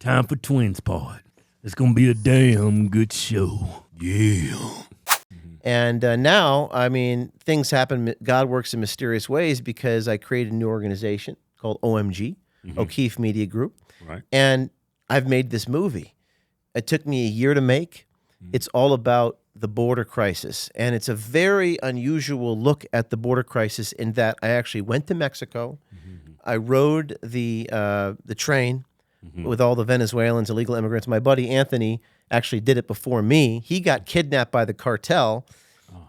Time for Twins Pod. It's going to be a damn good show. Yeah. And now, I mean, things happen. God works in mysterious ways because I created a new organization called OMG, O'Keefe Media Group. Right. And I've made this movie. It took me a year to make. It's all about the border crisis. And it's a very unusual look at the border crisis in that I actually went to Mexico. I rode the train with all the Venezuelans, illegal immigrants. My buddy Anthony actually did it before me. He got kidnapped by the cartel,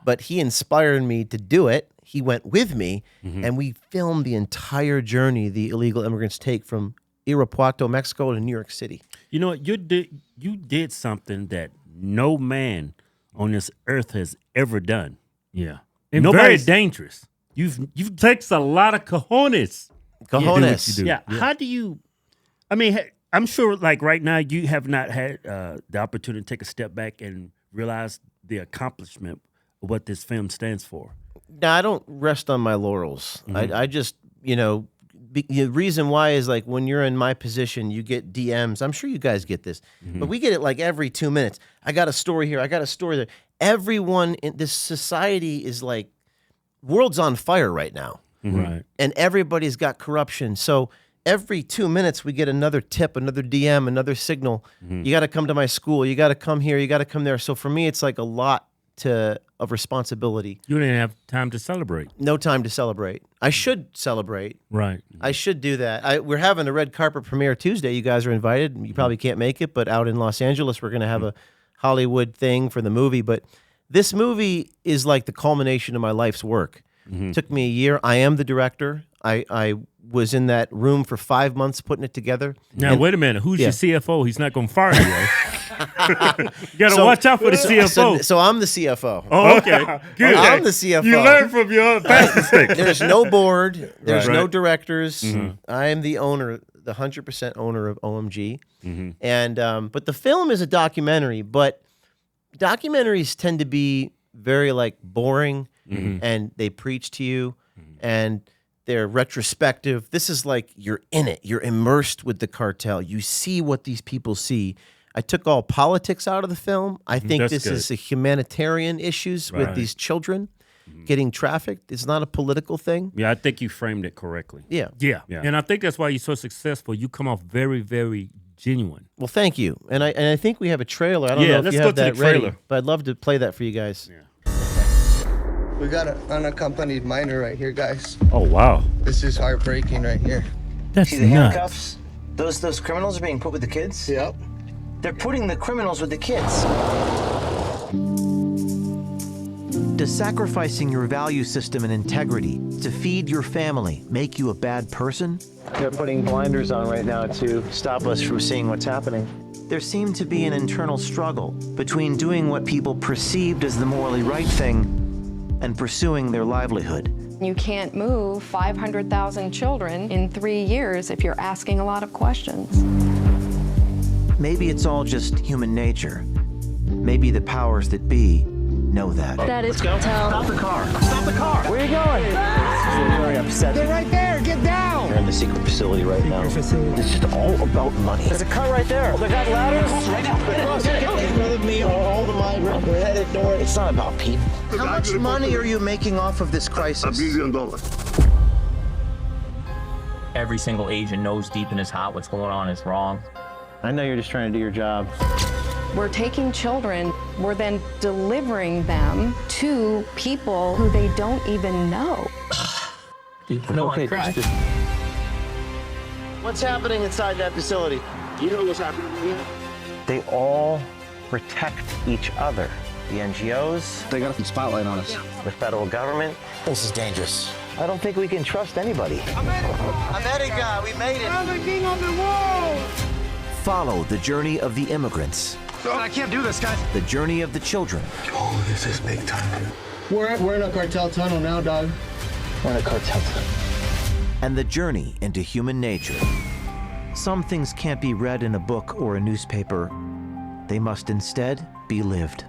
but he inspired me to do it. He went with me, and we filmed the entire journey the illegal immigrants take from Irapuato, Mexico, to New York City. You know what? You did something that no man on this earth has ever done. Yeah. And very dangerous. You've takes a lot of cojones. Cojones. Yeah. How do you, I mean, I'm sure like right now you have not had the opportunity to take a step back and realize the accomplishment of what this film stands for. No, I don't rest on my laurels. I just, the reason why is like when you're in my position, you get DMs. I'm sure you guys get this, but we get it like every 2 minutes. I got a story here. I got a story there. Everyone in this society is like, world's on fire right now. Right. And everybody's got corruption. So every 2 minutes we get another tip, another DM, another signal. You got to come to my school. You got to come here. You got to come there. So for me, it's like a lot of responsibility. You didn't have time to celebrate. No time to celebrate. I should celebrate. Right. I should do that. We're having a red carpet premiere Tuesday. You guys are invited. You probably can't make it, but out in Los Angeles, we're going to have a Hollywood thing for the movie. But this movie is like the culmination of my life's work. Took me a year. I am the director. I was in that room for 5 months putting it together. Now, wait a minute. Who's your CFO? He's not going to fire you, right? You got to watch out for the CFO. So I'm the CFO. Oh, okay. Good. I'm the CFO. You learn from your past mistakes. There's no board. There's no directors. I am the owner, the 100% owner of OMG. And but the film is a documentary, but documentaries tend to be very like boring and they preach to you and they're retrospective. This is like you're in it. You're immersed with the cartel. You see what these people see. I took all politics out of the film. I think this is a humanitarian issues with these children getting trafficked. It's not a political thing. Yeah, I think you framed it correctly. Yeah. And I think that's why you're so successful. You come off very, very genuine. Well, thank you. And I think we have a trailer. I don't know if you have that ready, but I'd love to play that for you guys. Yeah. We got an unaccompanied minor right here, guys. Oh, wow. This is heartbreaking right here. That's See the nuts. handcuffs? Those criminals are being put with the kids? Yep. They're putting the criminals with the kids. Does sacrificing your value system and integrity to feed your family make you a bad person? They're putting blinders on right now to stop us from seeing what's happening. There seemed to be an internal struggle between doing what people perceived as the morally right thing and pursuing their livelihood. You can't move 500,000 children in 3 years if you're asking a lot of questions. Maybe it's all just human nature. Maybe the powers that be know that. That is Let's go. Stop the car! Stop the car! Where are you going? This is very upsetting. They're right there. Get down. We're in the secret facility right now. It's just all about money. There's a car right there. They got ladders. Right now. In front of me are all the migrants. We're headed north. It's not about people. How much money are you making off of this crisis? $1 billion. Every single agent knows deep in his heart what's going on is wrong. I know you're just trying to do your job. We're taking children, we're then delivering them to people who they don't even know. Okay, just... What's happening inside that facility? You know what's happening here? They all protect each other. The NGOs, They got some spotlight on us. the federal government. This is dangerous. I don't think we can trust anybody. America, we made it. Follow the journey of the immigrants. I can't do this, guys. The journey of the children. Oh, this is big time. We're in a cartel tunnel now, dog. We're in a cartel. And the journey into human nature. Some things can't be read in a book or a newspaper. They must instead be lived.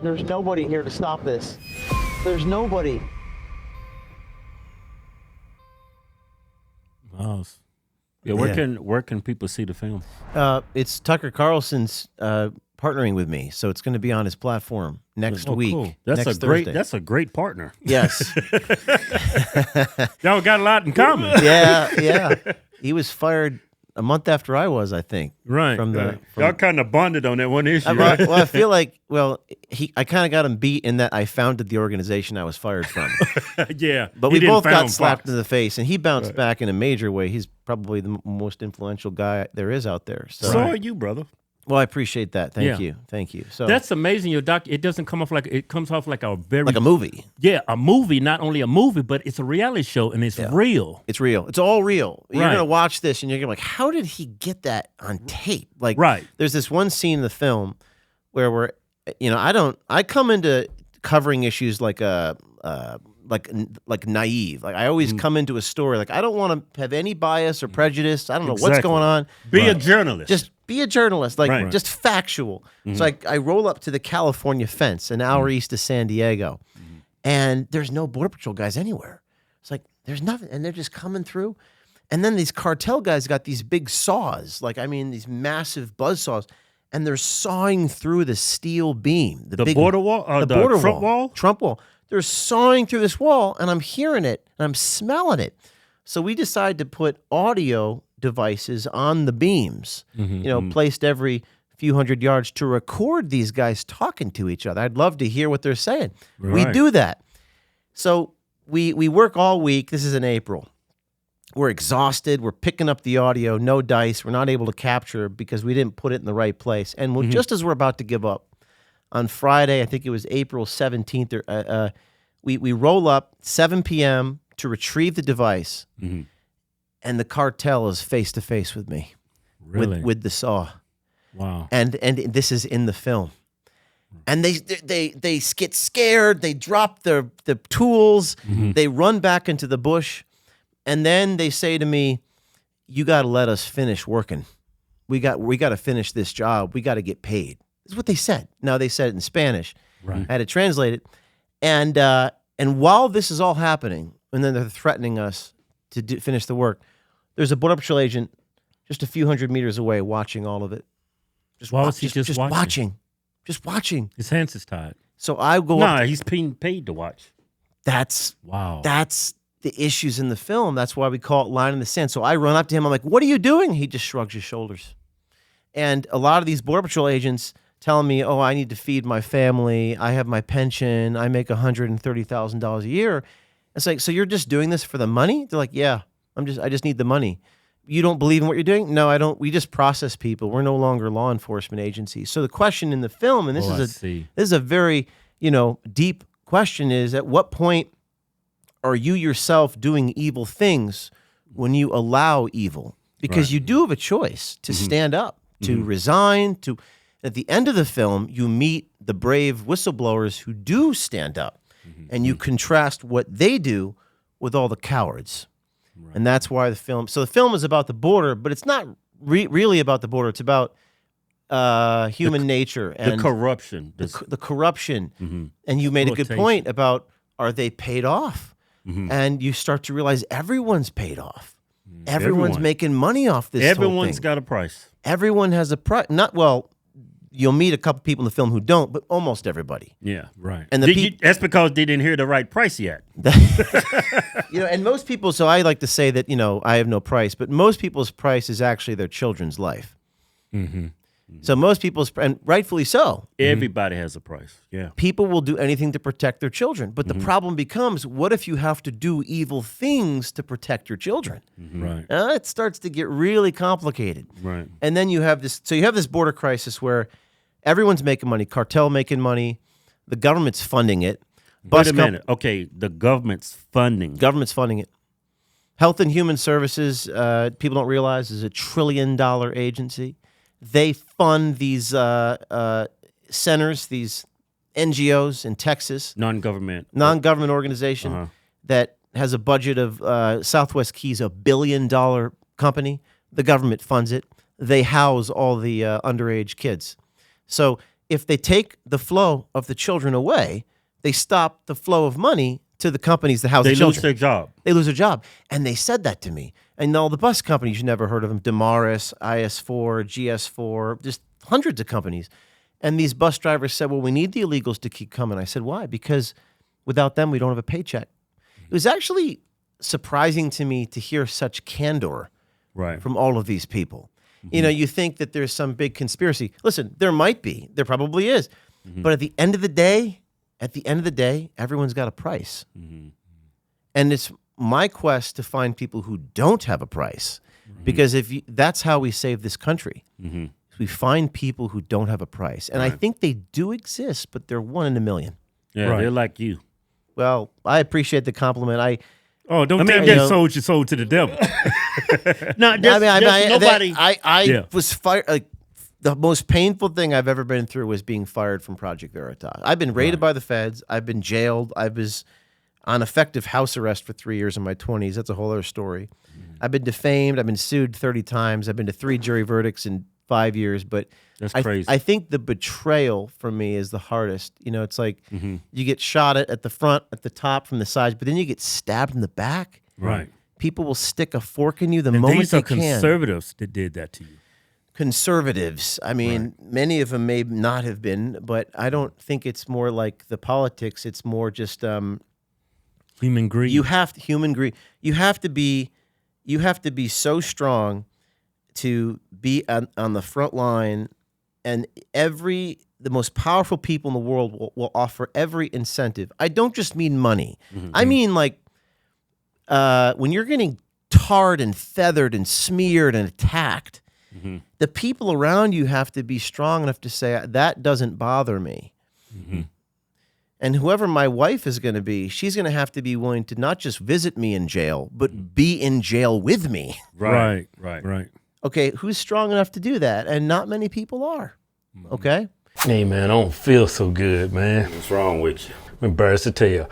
There's nobody here to stop this. There's nobody. Wow. Yeah, where can people see the film? It's Tucker Carlson's partnering with me, so it's going to be on his platform next week. Cool. Next Thursday. That's a great partner. Yes. Y'all got a lot in common. Yeah. He was fired a month after I was, I think. Right. Y'all kind of bonded on that one issue. Right? Well, I feel like, I kind of got him beat in that I founded the organization I was fired from. Yeah. But we both got slapped in the face, and he bounced back in a major way. He's probably the most influential guy there is out there. So are you, brother. Well, I appreciate that. Thank you. So that's amazing. Your doc, it doesn't come off like it comes off like a movie. Yeah, a movie. Not only a movie, but it's a reality show, and it's real. It's real. It's all real. You're gonna watch this, and you're gonna be like, how did he get that on tape? Like, there's this one scene in the film where I come into covering issues like naive. Like I always come into a story like I don't want to have any bias or prejudice. I don't know what's going on. Be a journalist. Just be a journalist, just factual. So I roll up to the California fence, an hour east of San Diego, and there's no Border Patrol guys anywhere. It's like there's nothing, and they're just coming through. And then these cartel guys got these big saws, these massive buzz saws, and they're sawing through the steel beam, the big border wall, the border Trump wall. Trump wall. They're sawing through this wall, and I'm hearing it, and I'm smelling it. So we decided to put audio devices on the beams, placed every few hundred yards to record these guys talking to each other. I'd love to hear what they're saying. We do that. So we work all week. This is in April. We're exhausted. We're picking up the audio, no dice. We're not able to capture because we didn't put it in the right place. And just as we're about to give up, on Friday, I think it was April 17th, we roll up 7 p.m. to retrieve the device, and the cartel is face-to-face with me with the saw. Wow. And this is in the film. And they get scared. They drop the tools. They run back into the bush. And then they say to me, you got to let us finish working. We got to finish this job. We got to get paid. That's what they said. Now they said it in Spanish. Right. I had to translate it. And while this is all happening, and then they're threatening us to finish the work, there's a Border Patrol agent just a few hundred meters away watching all of it. Why was he just watching? Just watching. His hands is tied. So I go up. He's being paid to watch. That's the issues in the film. That's why we call it line in the sand. So I run up to him. I'm like, what are you doing? He just shrugs his shoulders. And a lot of these Border Patrol agents telling me, oh, I need to feed my family. I have my pension. I make $130,000 a year. It's like, so you're just doing this for the money? They're like, yeah, I just need the money. You don't believe in what you're doing? No, I don't. We just process people. We're no longer law enforcement agencies. So the question in the film, and this is a very, deep question, is at what point are you yourself doing evil things when you allow evil? Because you do have a choice to stand up, to resign, to... At the end of the film, you meet the brave whistleblowers who do stand up, and you contrast what they do with all the cowards. Right. And that's why the film... So the film is about the border, but it's not really about the border. It's about human nature. And the corruption. The corruption. And you made a good point about, are they paid off? And you start to realize everyone's paid off. Everyone's making money off this Everyone's got a price. Everyone has a price. You'll meet a couple people in the film who don't, but almost everybody. Yeah, right. And that's because they didn't hear the right price yet. And most people, so I like to say that, I have no price, but most people's price is actually their children's life. So most people's, and rightfully so. Everybody has a price, yeah. People will do anything to protect their children. But the problem becomes, what if you have to do evil things to protect your children? Right. It starts to get really complicated. Right. And then you have this border crisis where everyone's making money, cartel making money, the government's funding it. Wait a minute. Okay, the government's funding. Government's funding it. Health and Human Services, people don't realize, is a $1 trillion agency. They fund these centers, these NGOs in Texas. Non-government organization that has a budget of Southwest Keys, $1 billion company. The government funds it. They house all the underage kids. So if they take the flow of the children away, they stop the flow of money to the companies that house the They children. lose their job. They lose their job. And they said that to me. And all the bus companies, you never heard of them, Damaris, IS4, GS4, just hundreds of companies. And these bus drivers said, well, we need the illegals to keep coming. I said, why? Because without them, we don't have a paycheck. It was actually surprising to me to hear such candor from all of these people. You know, you think that there's some big conspiracy. Listen, there might be. There probably is. But at the end of the day, everyone's got a price. And it's my quest to find people who don't have a price. Because that's how we save this country. We find people who don't have a price. And I think they do exist, but they're 1 in a million. Yeah, they're like you. Well, I appreciate the compliment. Don't tell me you sold your soul to the devil. No, nobody. I was fired. Like, the most painful thing I've ever been through was being fired from Project Veritas. I've been raided by the feds. I've been jailed. I was on effective house arrest for 3 years in my 20s. That's a whole other story. I've been defamed. I've been sued 30 times. I've been to 3 jury verdicts in 5 years. But that's crazy. I think the betrayal for me is the hardest. You know, it's like you get shot at the front, at the top, from the sides, but then you get stabbed in the back. Right. People will stick a fork in you the moment they can. These are conservatives that did that to you. Conservatives. I mean, many of them may not have been, but I don't think it's more like the politics. It's more just human greed. Human greed. You have to be so strong to be on the front line, and the most powerful people in the world will offer every incentive. I don't just mean money. I mean, like, when you're getting tarred and feathered and smeared and attacked, the people around you have to be strong enough to say, that doesn't bother me. And whoever my wife is going to be, she's going to have to be willing to not just visit me in jail, but be in jail with me. Right. Okay, who's strong enough to do that? And not many people are. Okay? Hey, man, I don't feel so good, man. What's wrong with you? I'm embarrassed to tell you.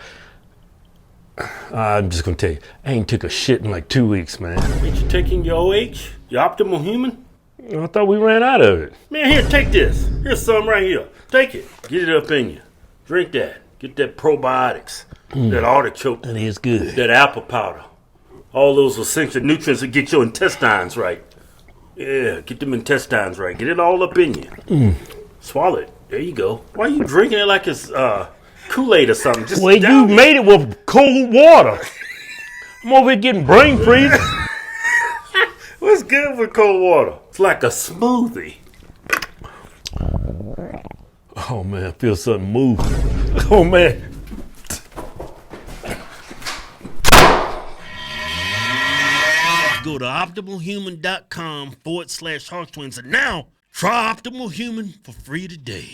I'm just going to tell you, I ain't took a shit in like 2 weeks, man. Ain't you taking your OH? Your optimal human? I thought we ran out of it. Man, here, take this. Here's some right here. Take it. Get it up in you. Drink that. Get that probiotics. That artichoke. That is good. That apple powder. All those essential nutrients that get your intestines right. Yeah, get them intestines right. Get it all up in you. Swallow it. There you go. Why are you drinking it like it's Kool-Aid or something? Just well, you made it with cold water. I'm over here getting brain freeze. What's good with cold water? It's like a smoothie. Oh, man, I feel something move. Oh, man. Go to optimalhuman.com/Hodgetwins and now try Optimal Human for free today.